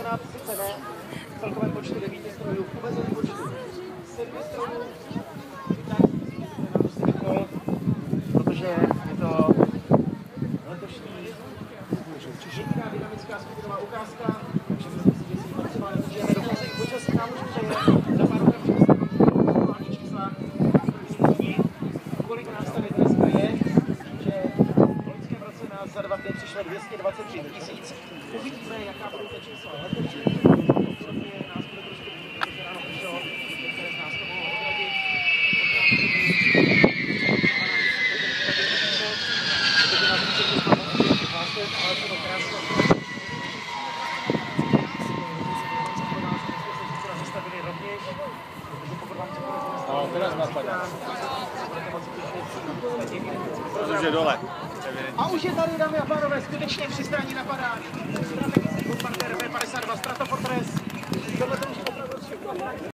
tentokrát sice ne v celkovém počtu 9 strojů, v omezeném počtu 7 strojů, tak protože je to letošní jediná dynamická skupinová ukázka, takže myslím si, že si ji maximálně užijeme. Dokonce i počasí nám už přeje, za pár okamžiků se aktuální čísla, kolik nás tady dneska je, že v loňském roce nás za 2 dny přišlo 223 000. Uvidíme, jaká budou ta čísla letošní. Nás bude trošku víc, protože ráno přišlo, některé z nás to mohlo odradit. Ale to bylo krásné. Zastavili rovněž, protože pokud vám no, teraz napadá. Protože dole. A už je tady, dámy a pánové, skutečně přistání na padání. Partner V52 Stratofortress. Tohle to už opravdu